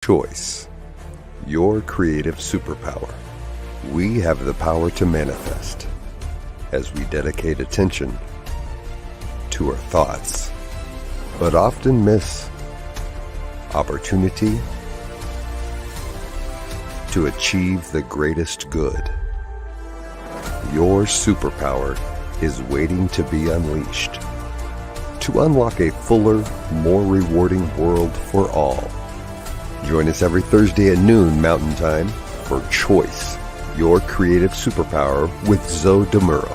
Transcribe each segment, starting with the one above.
Choice, your creative superpower. We have the power to manifest as we dedicate attention to our thoughts, but often miss opportunity to achieve the greatest good. Your superpower is waiting to be unleashed to unlock a fuller, more rewarding world for all. Join us every Thursday at noon Mountain Time for Choice, your creative superpower with Zoe Muro.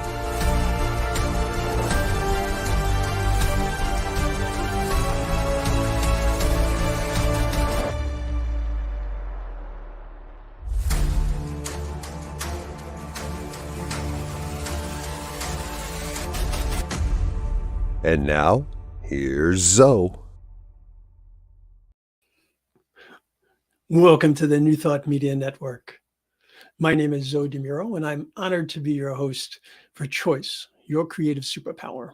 And now, here's Zoe. Welcome to the New Thought Media Network. My name is Zoe Muro, and I'm honored to be your host for Choice, your creative superpower.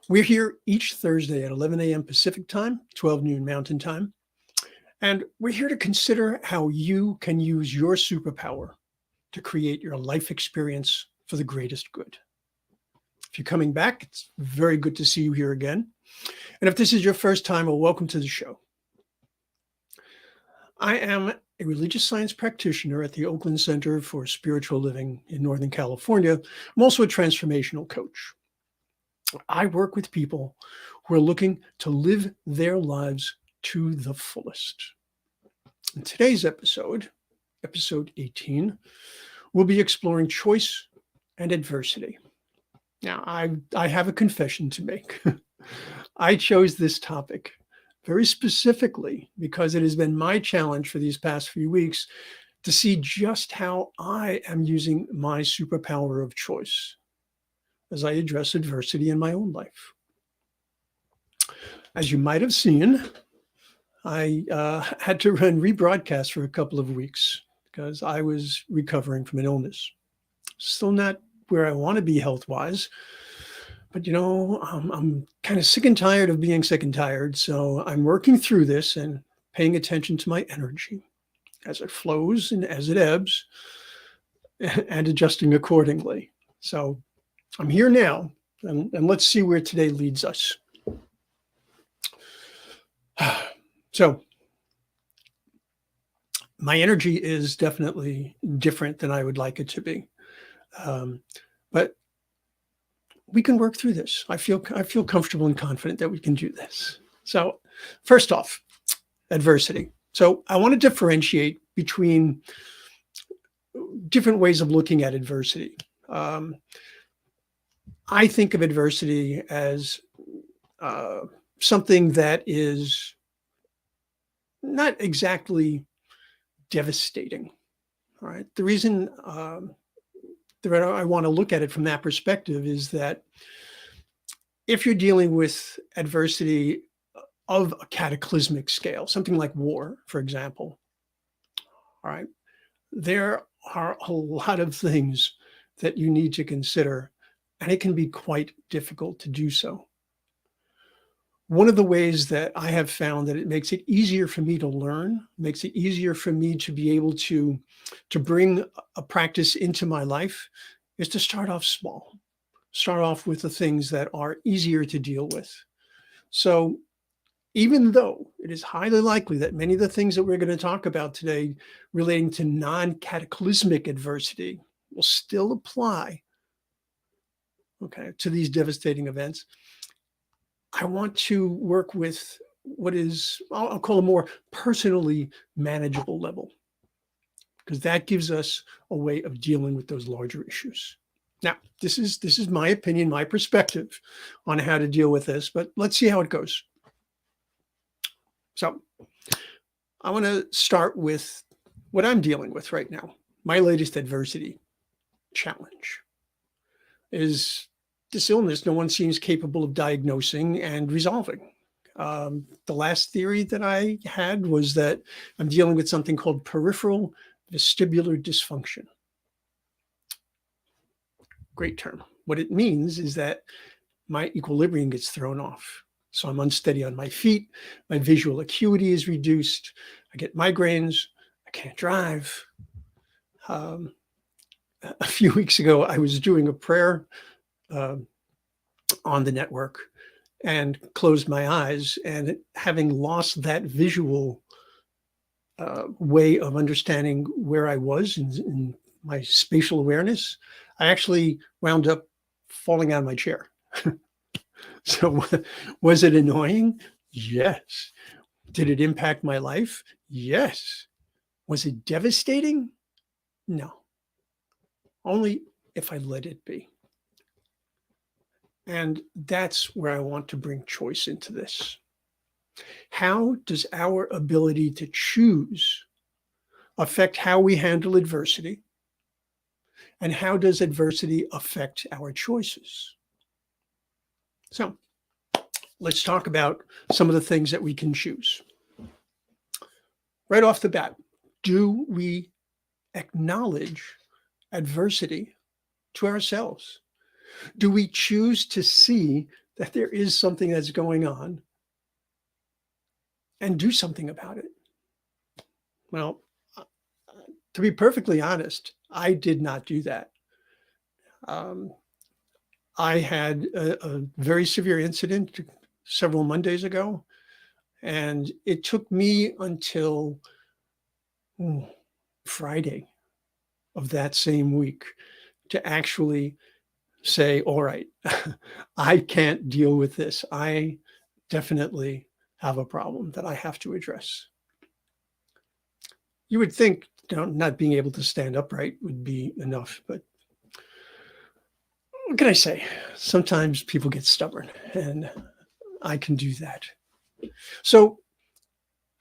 We're here each Thursday at 11 a.m. Pacific Time, 12 noon Mountain Time, and we're here to consider how you can use your superpower to create your life experience for the greatest good. If you're coming back, it's very good to see you here again. And if this is your first time, well, welcome to the show. I am a religious science practitioner at the Oakland Center for Spiritual Living in Northern California. I'm also a transformational coach. I work with people who are looking to live their lives to the fullest. In today's episode, episode 18, we'll be exploring choice and adversity. Now, I have a confession to make. I chose this topic very specifically because it has been my challenge for these past few weeks to see just how I am using my superpower of choice as I address adversity in my own life. As you might have seen, I had to run rebroadcast for a couple of weeks because I was recovering from an illness. Still not where I want to be health-wise, but I'm kind of sick and tired of being sick and tired. So I'm working through this and paying attention to my energy as it flows and as it ebbs and adjusting accordingly. So I'm here now, and let's see where today leads us. So my energy is definitely different than I would like it to be. But we can work through this. I feel comfortable and confident that we can do this. So first off, adversity. So I want to differentiate between different ways of looking at adversity. I think of adversity as something that is not exactly devastating. All right. The reason I want to look at it from that perspective is that if you're dealing with adversity of a cataclysmic scale, something like war, for example, all right, there are a lot of things that you need to consider, and it can be quite difficult to do so. One of the ways that I have found that it makes it easier for me to learn, makes it easier for me to be able to bring a practice into my life is to start off small. Start off with the things that are easier to deal with. So even though it is highly likely that many of the things that we're going to talk about today relating to non-cataclysmic adversity will still apply, okay, to these devastating events, I want to work with what is, I'll call a more personally manageable level, because that gives us a way of dealing with those larger issues. Now, this is my opinion, my perspective on how to deal with this, but let's see how it goes. So I want to start with what I'm dealing with right now. My latest adversity challenge is this illness no one seems capable of diagnosing and resolving. The last theory that I had was that I'm dealing with something called peripheral vestibular dysfunction. Great term. What it means is that my equilibrium gets thrown off. So I'm unsteady on my feet, my visual acuity is reduced, I get migraines. I can't drive. A few weeks ago, I was doing a prayer on the network and closed my eyes. And having lost that visual way of understanding where I was in my spatial awareness, I actually wound up falling out of my chair. So was it annoying? Yes. Did it impact my life? Yes. Was it devastating? No. Only if I let it be. And that's where I want to bring choice into this. How does our ability to choose affect how we handle adversity? And how does adversity affect our choices? So let's talk about some of the things that we can choose. Right off the bat, do we acknowledge adversity to ourselves? Do we choose to see that there is something that's going on and do something about it? Well, to be perfectly honest, I did not do that. I had a very severe incident several Mondays ago, and it took me until Friday of that same week to actually say, all right, I can't deal with this. I definitely have a problem that I have to address. You would think, not being able to stand upright would be enough, but what can I say? Sometimes people get stubborn, and I can do that. So,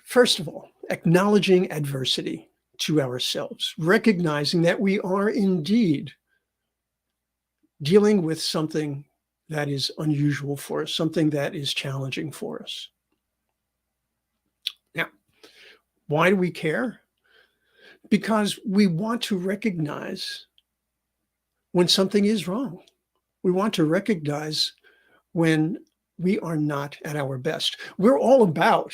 first of all, acknowledging adversity to ourselves, recognizing that we are indeed dealing with something that is unusual for us, something that is challenging for us. Now, why do we care? Because we want to recognize when something is wrong. We want to recognize when we are not at our best. We're all about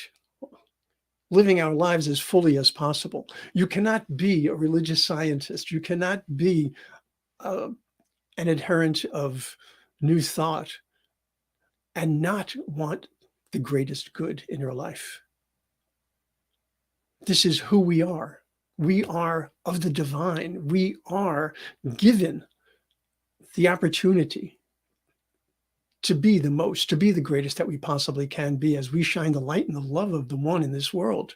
living our lives as fully as possible. You cannot be a religious scientist. You cannot be an adherent of New Thought and not want the greatest good in your life. This is who we are. We are of the divine. We are given the opportunity to be the most, to be the greatest that we possibly can be as we shine the light and the love of the one in this world.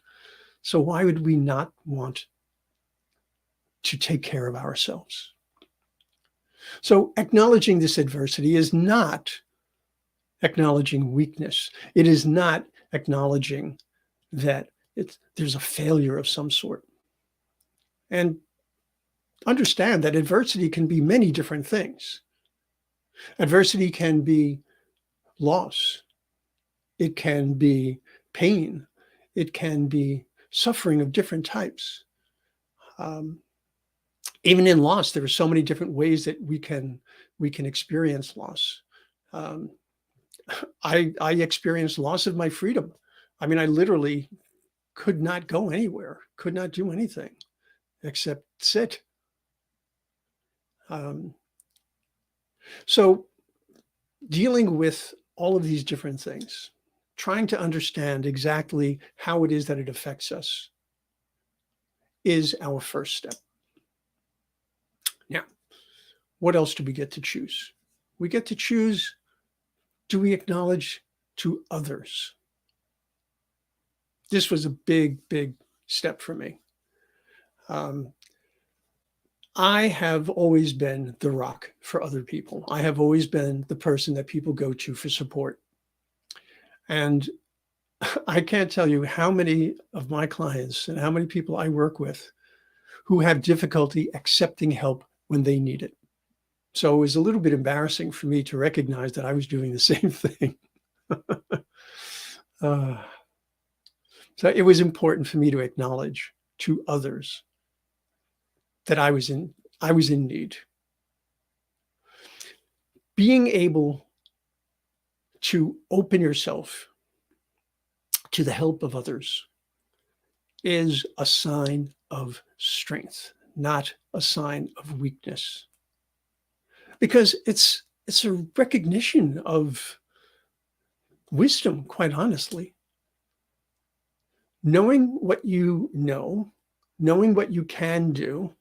So why would we not want to take care of ourselves? So acknowledging this adversity is not acknowledging weakness. It is not acknowledging that there's a failure of some sort. And understand that adversity can be many different things. Adversity can be loss. It can be pain. It can be suffering of different types. Even in loss, there are so many different ways that we can experience loss. I experienced loss of my freedom. I mean, I literally could not go anywhere, could not do anything except sit. So dealing with all of these different things, trying to understand exactly how it is that it affects us is our first step. Now, what else do we get to choose? We get to choose, do we acknowledge to others? This was a big, big step for me. I have always been the rock for other people. I have always been the person that people go to for support. And I can't tell you how many of my clients and how many people I work with who have difficulty accepting help when they need it. So it was a little bit embarrassing for me to recognize that I was doing the same thing. So it was important for me to acknowledge to others that I was in need. Being able to open yourself to the help of others is a sign of strength, not a sign of weakness. Because it's a recognition of wisdom, quite honestly. Knowing what you know, knowing what you can do,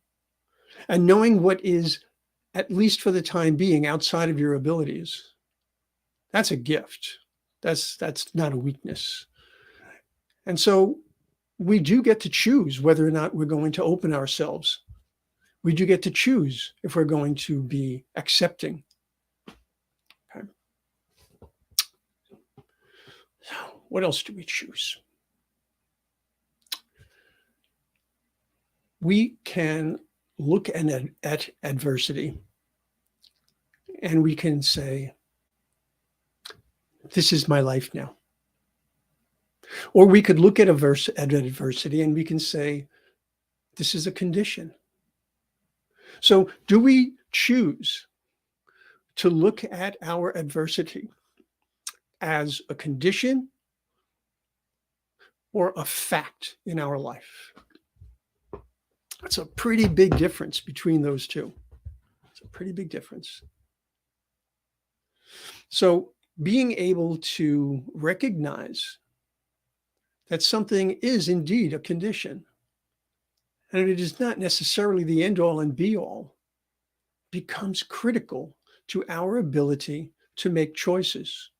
and knowing what is, at least for the time being, outside of your abilities, that's a gift. That's not a weakness. And so we do get to choose whether or not we're going to open ourselves. We do get to choose if we're going to be accepting. Okay. So what else do we choose? We can look at adversity and we can say, this is my life now. Or we could look at adversity and we can say, this is a condition. So do we choose to look at our adversity as a condition or a fact in our life? That's a pretty big difference between those two. It's a pretty big difference. So being able to recognize that something is indeed a condition, and it is not necessarily the end all and be all, becomes critical to our ability to make choices.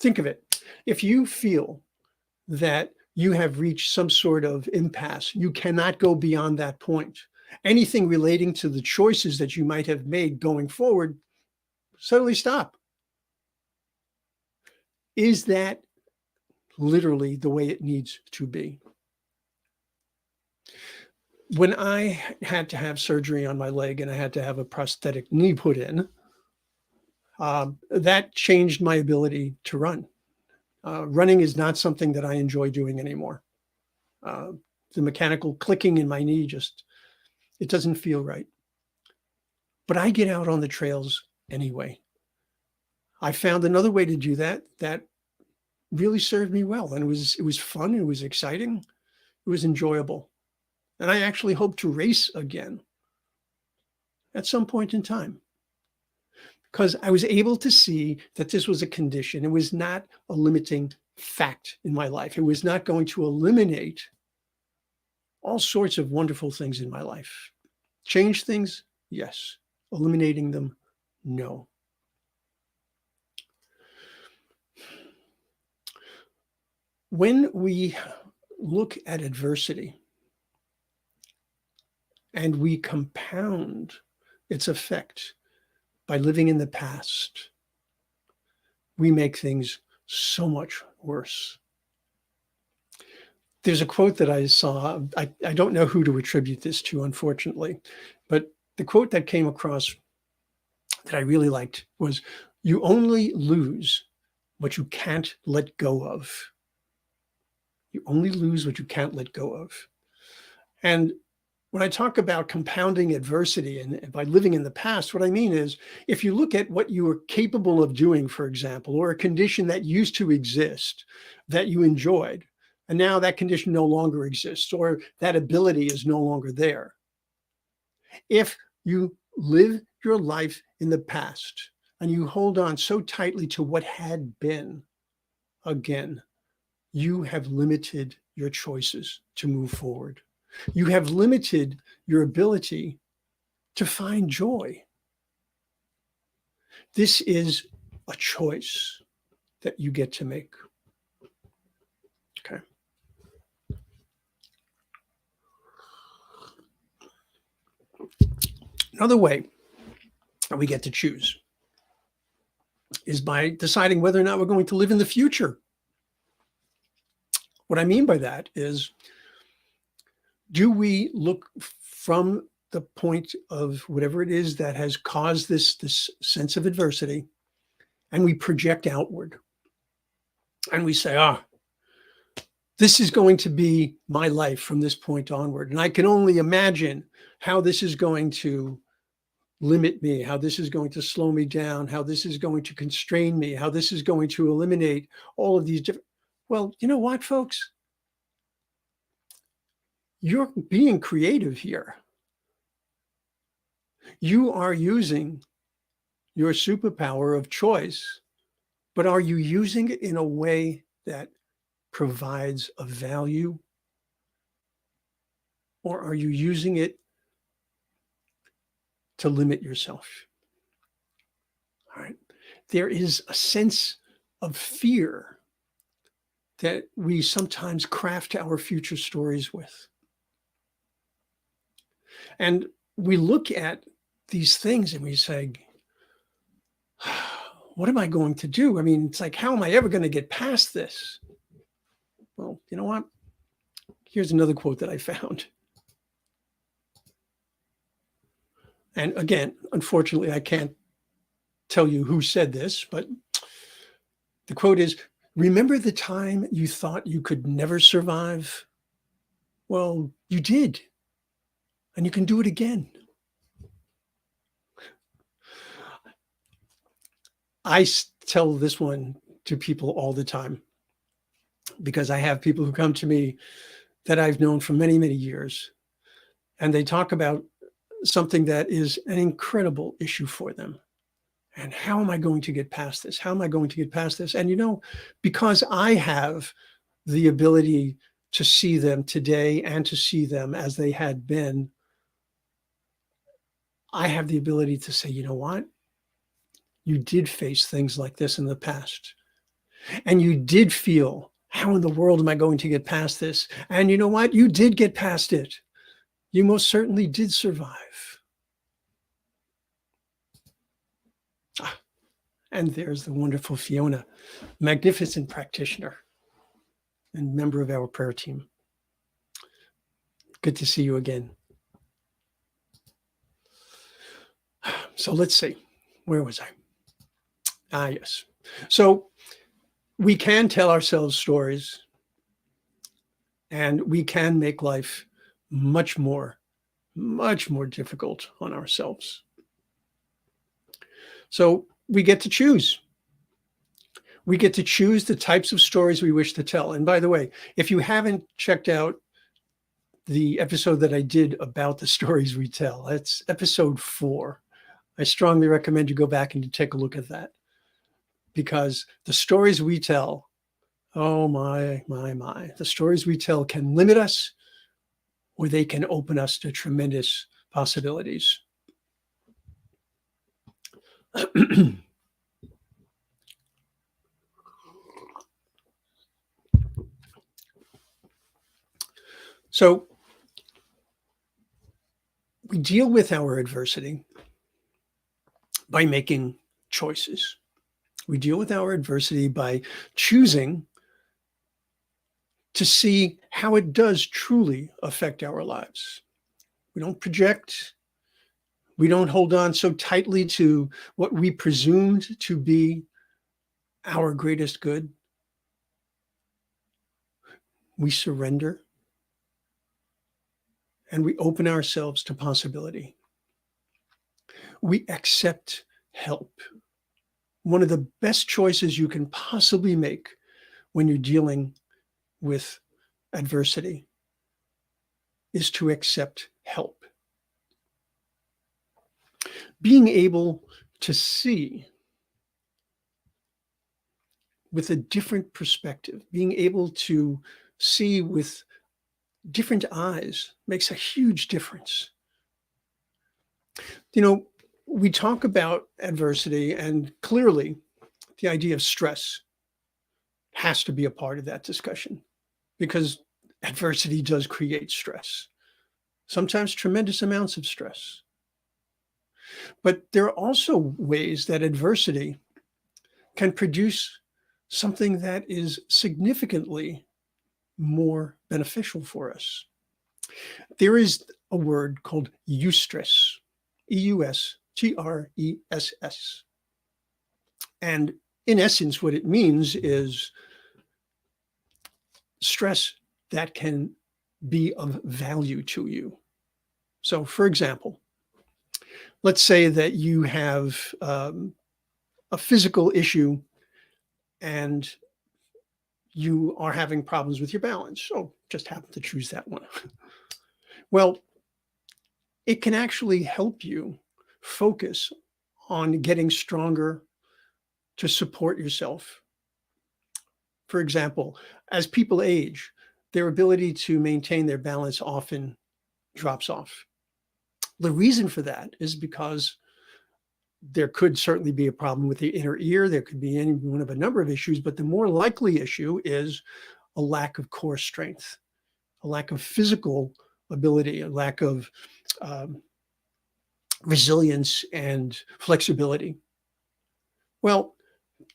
Think of it. If you feel that you have reached some sort of impasse, you cannot go beyond that point. Anything relating to the choices that you might have made going forward, suddenly stop. Is that literally the way it needs to be? When I had to have surgery on my leg and I had to have a prosthetic knee put in, that changed my ability to run. Running is not something that I enjoy doing anymore. The mechanical clicking in my knee it doesn't feel right. But I get out on the trails anyway. I found another way to do that really served me well. And it was fun. It was exciting. It was enjoyable. And I actually hope to race again at some point in time, because I was able to see that this was a condition. It was not a limiting fact in my life. It was not going to eliminate all sorts of wonderful things in my life. Change things? Yes. Eliminating them? No. When we look at adversity and we compound its effect by living in the past, we make things so much worse. There's a quote that I saw. I don't know who to attribute this to, unfortunately, but the quote that came across that I really liked was, "You only lose what you can't let go of." You only lose what you can't let go of. And when I talk about compounding adversity and by living in the past, what I mean is, if you look at what you were capable of doing, for example, or a condition that used to exist that you enjoyed, and now that condition no longer exists, or that ability is no longer there. If you live your life in the past and you hold on so tightly to what had been, again, you have limited your choices to move forward. You have limited your ability to find joy. This is a choice that you get to make. Okay. Another way that we get to choose is by deciding whether or not we're going to live in the future. What I mean by that is, do we look from the point of whatever it is that has caused this sense of adversity, and we project outward and we say, this is going to be my life from this point onward. And I can only imagine how this is going to limit me, how this is going to slow me down, how this is going to constrain me, how this is going to eliminate all of these different. Well, you know what, folks? You're being creative here. You are using your superpower of choice, but are you using it in a way that provides a value? Or are you using it to limit yourself? All right. There is a sense of fear that we sometimes craft our future stories with. And we look at these things and we say, what am I going to do? I mean, it's like, how am I ever going to get past this? Well, you know what? Here's another quote that I found. And again, unfortunately, I can't tell you who said this, but the quote is, remember the time you thought you could never survive? Well, you did, and you can do it again. I tell this one to people all the time because I have people who come to me that I've known for many, many years, and they talk about something that is an incredible issue for them. And how am I going to get past this? How am I going to get past this? And, you know, because I have the ability to see them today and to see them as they had been, I have the ability to say, you know what? You did face things like this in the past. And you did feel, how in the world am I going to get past this? And you know what? You did get past it. You most certainly did survive. And there's the wonderful Fiona, magnificent practitioner and member of our prayer team. Good to see you again. So let's see, where was I? Yes. So we can tell ourselves stories and we can make life much more difficult on ourselves. So we get to choose. We get to choose the types of stories we wish to tell. And by the way, if you haven't checked out the episode that I did about the stories we tell, that's episode 4. I strongly recommend you go back and take a look at that, because the stories we tell, oh my, the stories we tell can limit us or they can open us to tremendous possibilities. So we deal with our adversity by making choices. We deal with our adversity by choosing to see how it does truly affect our lives. We don't project. We don't hold on so tightly to what we presumed to be our greatest good. We surrender and we open ourselves to possibility. We accept help. One of the best choices you can possibly make when you're dealing with adversity is to accept help. Being able to see with a different perspective, being able to see with different eyes makes a huge difference. You know, we talk about adversity, and clearly the idea of stress has to be a part of that discussion, because adversity does create stress, sometimes tremendous amounts of stress. But there are also ways that adversity can produce something that is significantly more beneficial for us. There is a word called eustress, eustress. And in essence, what it means is stress that can be of value to you. So, for example, let's say that you have a physical issue and you are having problems with your balance. Oh, just happen to choose that one. Well, it can actually help you focus on getting stronger to support yourself. For example, as people age, their ability to maintain their balance often drops off. The reason for that is because there could certainly be a problem with the inner ear. There could be any one of a number of issues, but the more likely issue is a lack of core strength, a lack of physical ability, a lack of um, resilience and flexibility. Well,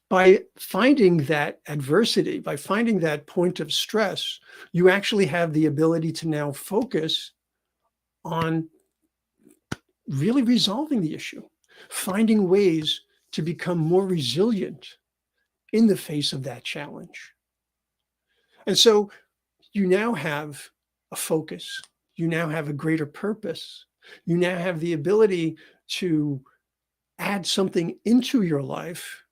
by finding that adversity, by finding that point of stress, you actually have the ability to now focus on really resolving the issue, finding ways to become more resilient in the face of that challenge. And so you now have a focus, you now have a greater purpose, you now have the ability to add something into your life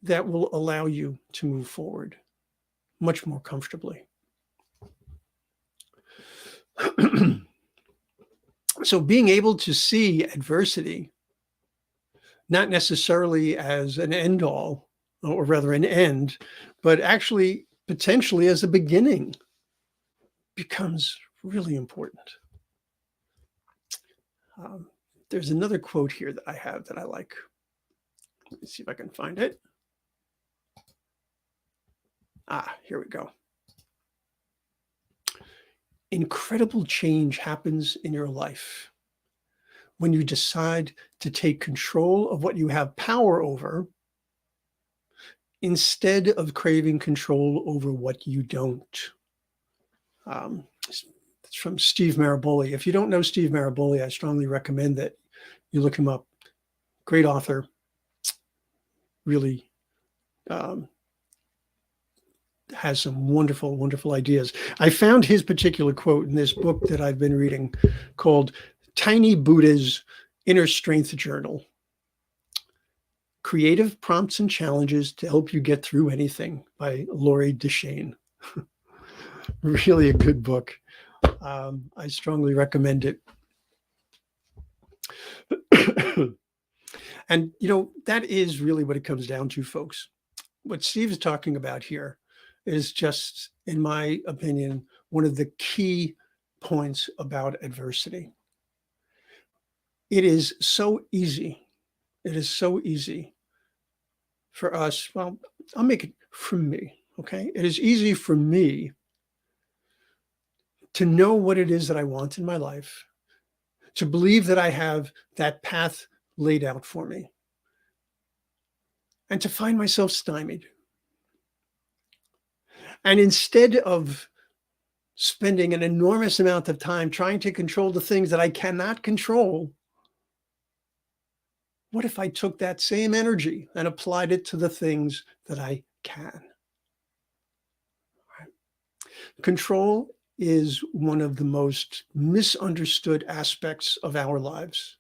that will allow you to move forward much more comfortably. So being able to see adversity, not necessarily as an end all, or rather an end, but actually potentially as a beginning, becomes really important. There's another quote here that I have that I like. Let me see if I can find it. Here we go. Incredible change happens in your life when you decide to take control of what you have power over instead of craving control over what you don't. It's from Steve Maraboli. If you don't know Steve Maraboli, I strongly recommend that you look him up. Great author, really has some wonderful, wonderful ideas. I found his particular quote in this book that I've been reading called Tiny Buddha's Inner Strength Journal. Creative Prompts and Challenges to Help You Get Through Anything by Lori Deshane. Really a good book. I strongly recommend it. And, that is really what it comes down to, folks. What Steve is talking about here is just, in my opinion, one of the key points about adversity. It is so easy. It is so easy for us. Well, I'll make it from me, okay? It is easy for me to know what it is that I want in my life, to believe that I have that path laid out for me, and to find myself stymied. And instead of spending an enormous amount of time trying to control the things that I cannot control, what if I took that same energy and applied it to the things that I can? Right. Control is one of the most misunderstood aspects of our lives.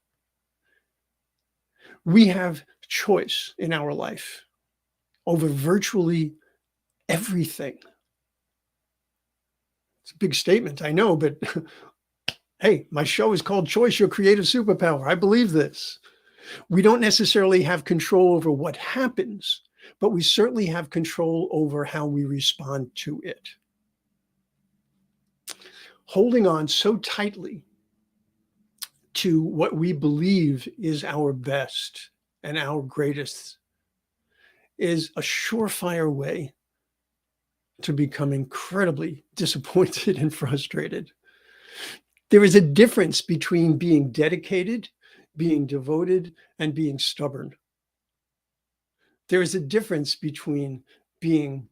We have choice in our life over virtually everything. It's a big statement, I know, but hey, my show is called Choice, Your Creative Superpower. I believe this. We don't necessarily have control over what happens, but we certainly have control over how we respond to it. Holding on so tightly to what we believe is our best and our greatest is a surefire way to become incredibly disappointed and frustrated. There is a difference between being dedicated, being devoted, and being stubborn. There is a difference between being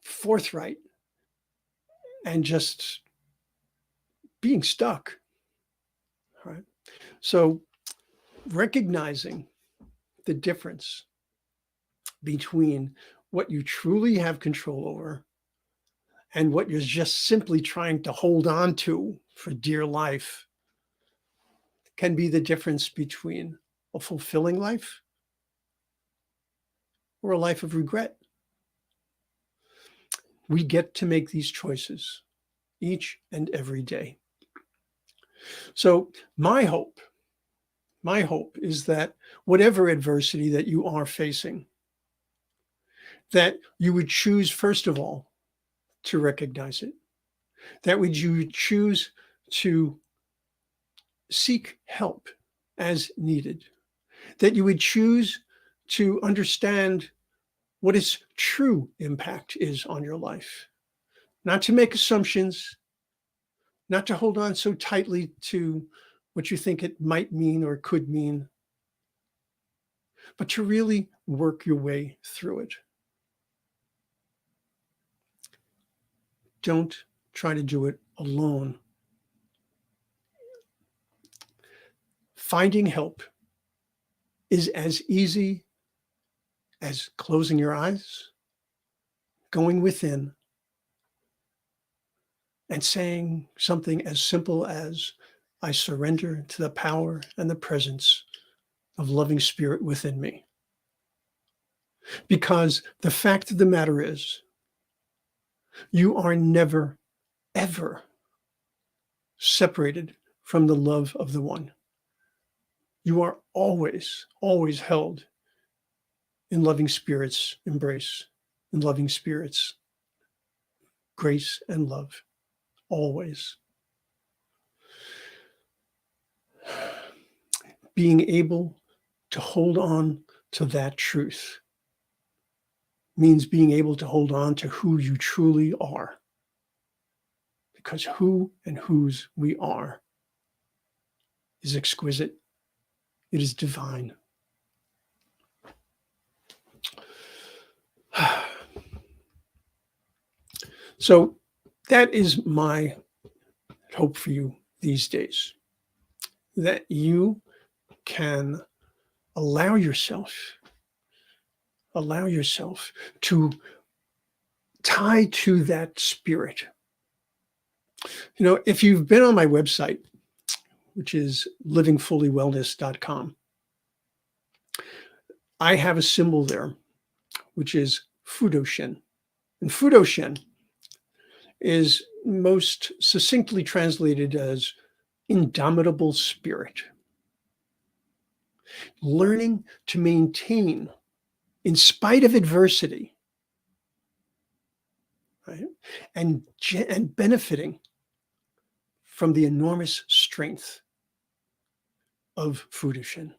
forthright and just being stuck. All right. So recognizing the difference between what you truly have control over and what you're just simply trying to hold on to for dear life can be the difference between a fulfilling life or a life of regret. We get to make these choices. each and every day. So my hope is that whatever adversity that you are facing, that you would choose, first of all, to recognize it, that you would choose to seek help as needed, that you would choose to understand what its true impact is on your life, not to make assumptions, not to hold on so tightly to what you think it might mean or could mean, but to really work your way through it. Don't try to do it alone. Finding help is as easy as closing your eyes, going within, and saying something as simple as, I surrender to the power and the presence of loving spirit within me. Because the fact of the matter is, you are never, ever separated from the love of the one. You are always, always held in loving spirit's embrace, in loving spirit's grace and love, always. Being able to hold on to that truth means being able to hold on to who you truly are. Because who and whose we are is exquisite. It is divine. So that is my hope for you these days, that you can allow yourself to tie to that spirit. You know, if you've been on my website, which is livingfullywellness.com, I have a symbol there, which is Fudoshin. And Fudoshin is most succinctly translated as indomitable spirit. Learning to maintain, in spite of adversity, right? And benefiting from the enormous strength of Fudoshin.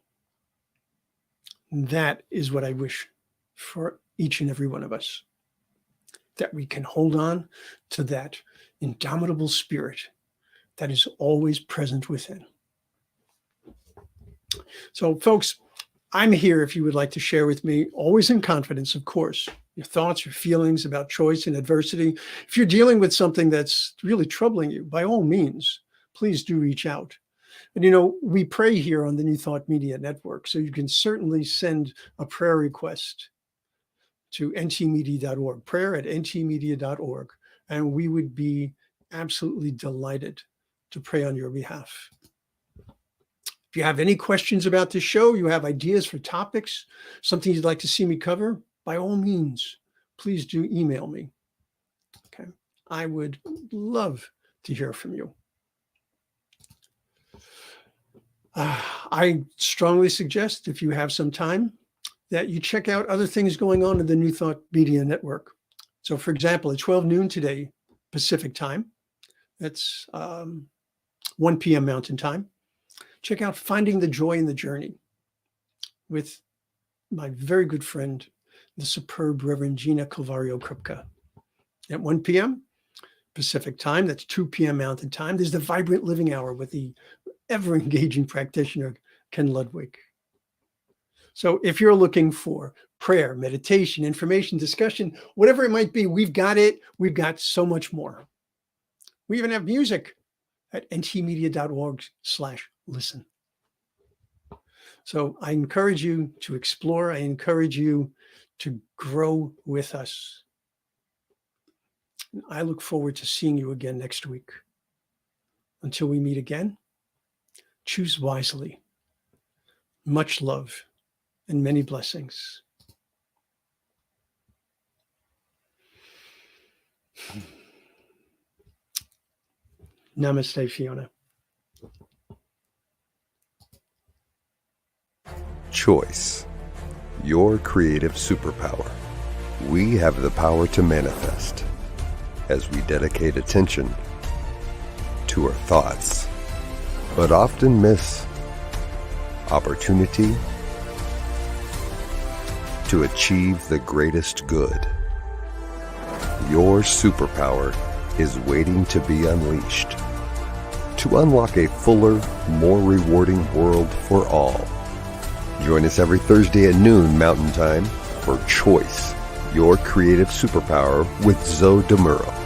That is what I wish for each and every one of us, that we can hold on to that indomitable spirit that is always present within. So, folks, I'm here if you would like to share with me, always in confidence, of course, your thoughts, your feelings about choice and adversity. If you're dealing with something that's really troubling you, by all means, please do reach out. And, you know, we pray here on the New Thought Media Network, so you can certainly send a prayer request to ntmedia.org, prayer@ntmedia.org, and we would be absolutely delighted to pray on your behalf. If you have any questions about this show, you have ideas for topics, something you'd like to see me cover, by all means, please do email me. Okay, I would love to hear from you. I strongly suggest, if you have some time, that you check out other things going on in the New Thought Media Network. So, for example, at 12 noon today, Pacific time, that's 1 p.m. Mountain time, check out Finding the Joy in the Journey with my very good friend, the superb Reverend Gina Calvario Krupka. At 1 p.m. Pacific time, that's 2 p.m. Mountain time, there's the Vibrant Living Hour with the ever-engaging practitioner, Ken Ludwig. So if you're looking for prayer, meditation, information, discussion, whatever it might be, we've got it. We've got so much more. We even have music at ntmedia.org/listen. So I encourage you to explore. I encourage you to grow with us. I look forward to seeing you again next week. Until we meet again, choose wisely. Much love and many blessings. Namaste, Fiona. Choice, your creative superpower. We have the power to manifest as we dedicate attention to our thoughts, but often miss opportunity to achieve the greatest good. Your superpower is waiting to be unleashed to unlock a fuller, more rewarding world for all. Join us every Thursday at noon Mountain Time for Choice, your creative superpower with Muro.